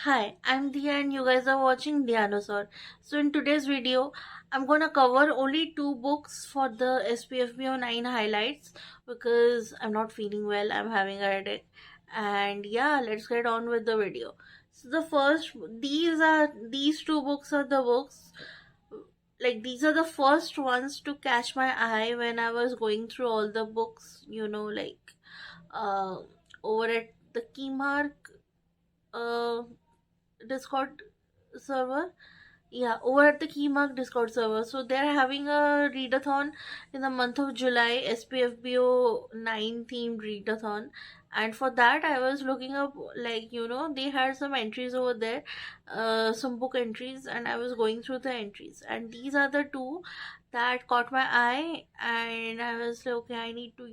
Hi, I'm Dia and you guys are watching Dinosaur. So in today's video, I'm gonna cover only two books for the SPFBO 9 highlights because I'm not feeling well, I'm having a headache. And yeah, let's get on with the video. So the first, these two books are the books, like these are the first ones to catch my eye when I was going through all the books, uh, over at the Keymark uh, Discord server. Yeah, over at the Keymark Discord server. So they're having a readathon in the month of July, SPFBO 9 themed readathon. And for that, I was looking up, they had some entries over there, some book entries, and I was going through the entries. And these are the two that caught my eye, and I was like, okay, I need to,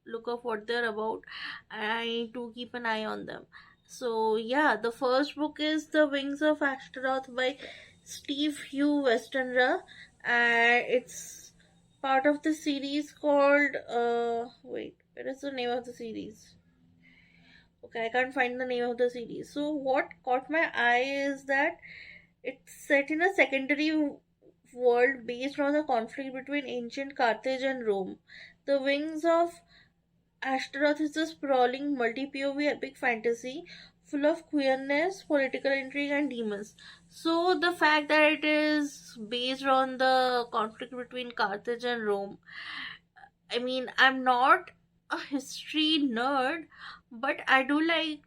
look up what they're about, and I need to keep an eye on them. So yeah, the first book is The Wings of Ashtaroth by Steve Hugh Westenra, and it's part of the series called wait, what is the name of the series? Okay, I can't find the name of the series. So what caught my eye is that it's set in a secondary world based on the conflict between ancient Carthage and Rome. The Wings of Ashtaroth is a sprawling multi-POV epic fantasy full of queerness, political intrigue, and demons. So the fact that it is based on the conflict between Carthage and Rome, I mean, I'm not a history nerd, but I do like,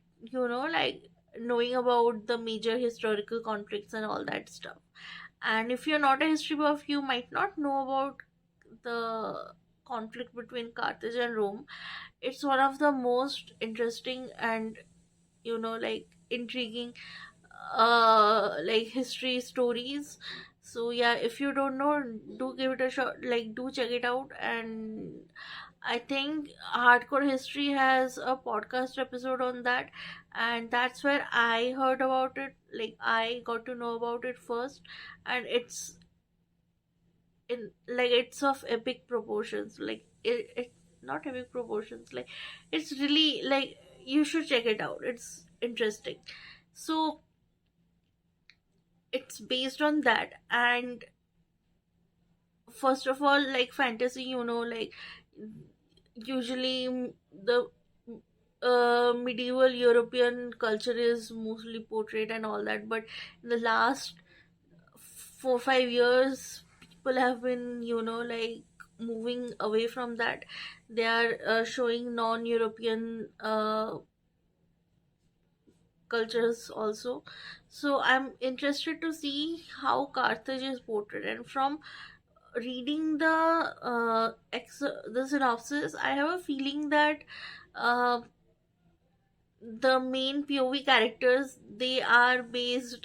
knowing about the major historical conflicts and all that stuff. And if you're not a history buff, you might not know about the conflict between Carthage and Rome. It's one of the most interesting and intriguing history stories. So yeah, if you don't know, do give it a shot, like do check it out. And I think Hardcore History has a podcast episode on that, and that's where I heard about it, like I got to know about it first. And it's of epic proportions, it not epic proportions, like it's really, like, you should check it out, it's interesting. So it's based on that. And first of all, like fantasy, usually the medieval European culture is mostly portrayed and all that, but in the last 4 5 years people have been, moving away from that. They are showing non-European cultures also. So I'm interested to see how Carthage is portrayed, and from reading the synopsis, I have a feeling that uh, the main POV characters, they are based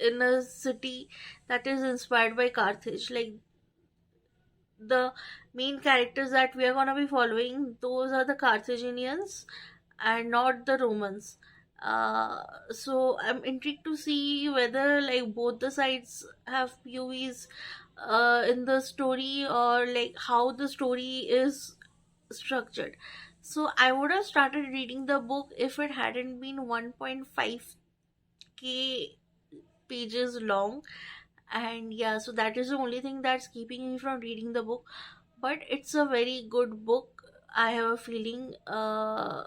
in a city that is inspired by Carthage. Like the main characters that we are going to be following, those are the Carthaginians and not the Romans. So I'm intrigued to see whether, like, both the sides have POVs in the story, or like how the story is structured. So I would have started reading the book if it hadn't been 1.5k pages long. And yeah, so that is the only thing that's keeping me from reading the book. But it's a very good book, I have a feeling. I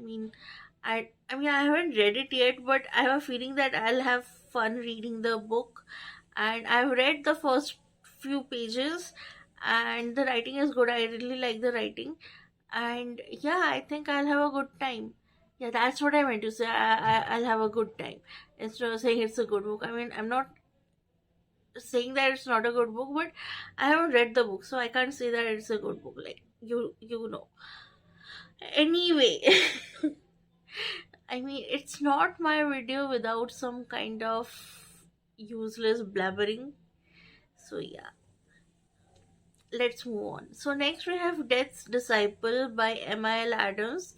mean, I haven't read it yet, but I have a feeling that I'll have fun reading the book. And I've read the first few pages, and the writing is good. I really like the writing, and yeah, I think I'll have a good time. Yeah, that's what I meant to say. I'll have a good time instead of saying it's a good book. I mean, I'm not saying that it's not a good book, but I haven't read the book, so I can't say that it's a good book. Like you know. Anyway, I mean, it's not my video without some kind of useless blabbering. So yeah, let's move on. So next we have Death's Disciple by MIL Adams,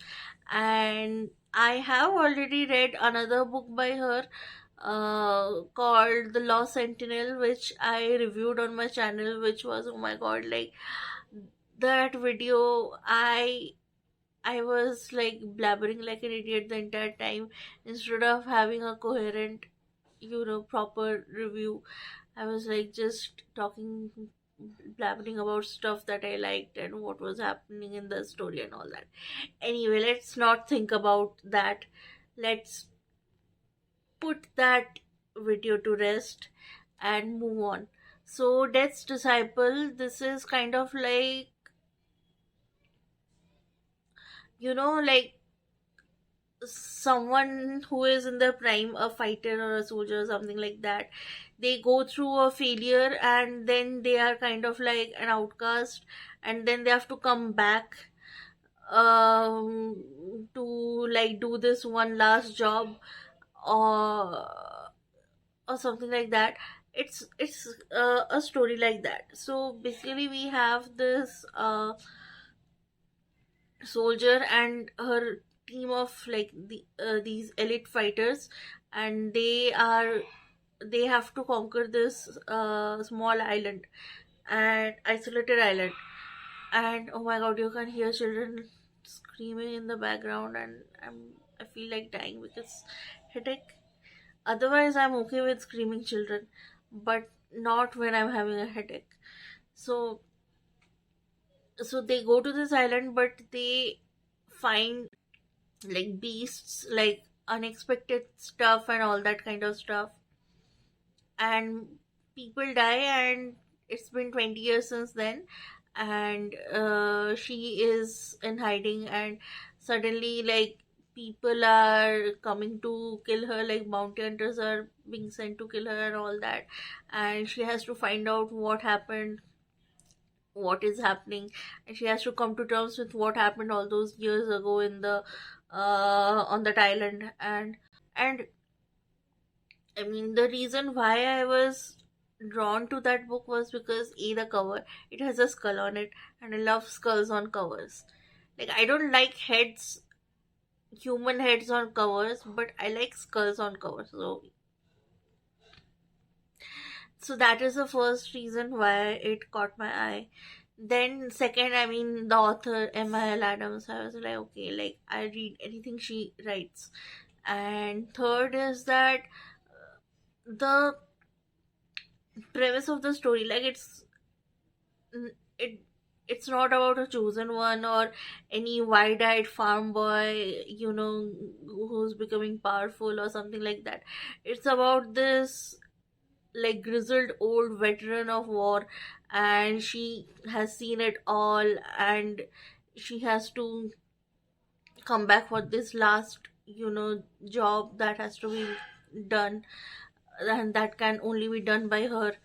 and I have already read another book by her called The Lost Sentinel, which I reviewed on my channel, which was, oh my god, like that video, I I was like blabbering like an idiot the entire time instead of having a coherent, proper review. I was like just talking, blabbering about stuff that I liked and what was happening in the story and all that. Anyway, let's not think about that. Let's put that video to rest and move on. So, Death's Disciple, this is kind of like, like someone who is in their prime, a fighter or a soldier or something like that. They go through a failure and then they are kind of like an outcast, and then they have to come back to like do this one last job, or something like that. It's a story like that. So basically we have this soldier and her team of like these elite fighters, and they have to conquer this small island and isolated island. And oh my god, you can hear children screaming in the background, and I feel like dying because headache. Otherwise I'm okay with screaming children, but not when I'm having a headache. So so they go to this island, but they find like beasts, like unexpected stuff and all that kind of stuff, and people die. And it's been 20 years since then, and she is in hiding, and suddenly like people are coming to kill her, like bounty hunters are being sent to kill her and all that, and she has to find out what happened, what is happening, and she has to come to terms with what happened all those years ago in the on that island. And I mean, the reason why I was drawn to that book was because the cover, it has a skull on it, and I love skulls on covers. Like, I don't like heads, human heads on covers, but I like skulls on covers. So that is the first reason why it caught my eye. Then second, I mean, the author M.I.L. Adams. I was like, okay, like I read anything she writes. And third is that the premise of the story, like it it's not about a chosen one or any wide-eyed farm boy, who's becoming powerful or something like that. It's about this like grizzled old veteran of war, and she has seen it all, and she has to come back for this last job that has to be done, and that can only be done by her.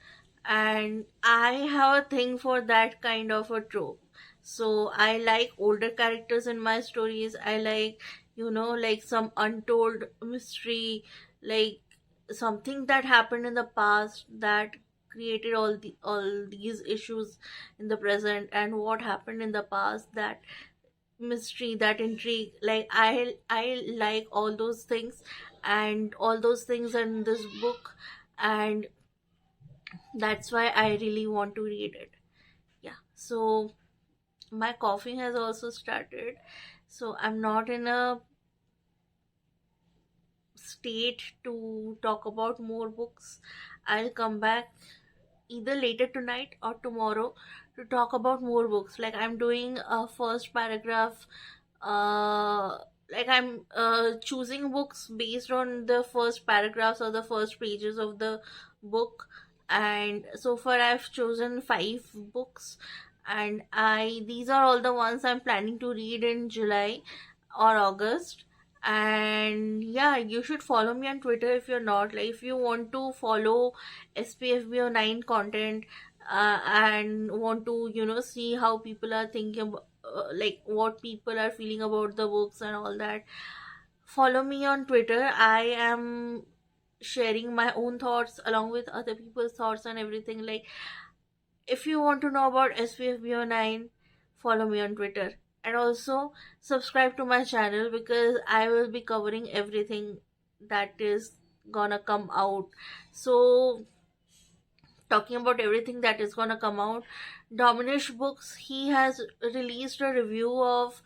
And I have a thing for that kind of a trope. So I like older characters in my stories. I like, like some untold mystery, like something that happened in the past that created all these issues in the present, and what happened in the past, that mystery, that intrigue. Like I like all those things, and all those things in this book, and that's why I really want to read it. Yeah. So my coughing has also started, so I'm not in a state to talk about more books. I'll come back either later tonight or tomorrow to talk about more books. Like I'm doing a first paragraph, uh like I'm choosing books based on the first paragraphs or the first pages of the book. And so far I've chosen 5 books, and I these are all the ones I'm planning to read in July or August. And yeah, you should follow me on Twitter if you're not. Like if you want to follow SPFBO 9 content, and want to see how people are thinking about, like what people are feeling about the books and all that, follow me on Twitter. I am sharing my own thoughts along with other people's thoughts and everything. Like if you want to know about SPFBO 9, follow me on Twitter. And also subscribe to my channel, because I will be covering everything that is gonna come out. So talking about everything that is gonna come out. Dominish Books, he has released a review of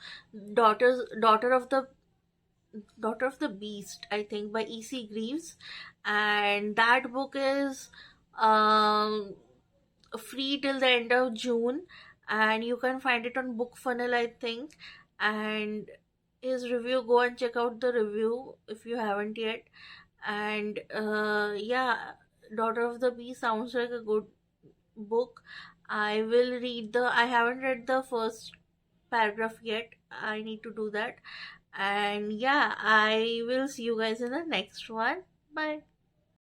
Daughter of the Beast, I think, by E.C. Greaves, and that book is um free till the end of June, and you can find it on Book Funnel, I think. And his review, go and check out the review if you haven't yet. And yeah, Daughter of the Beast sounds like a good book. I haven't read the first paragraph yet. I need to do that. And yeah, I will see you guys in the next one. Bye.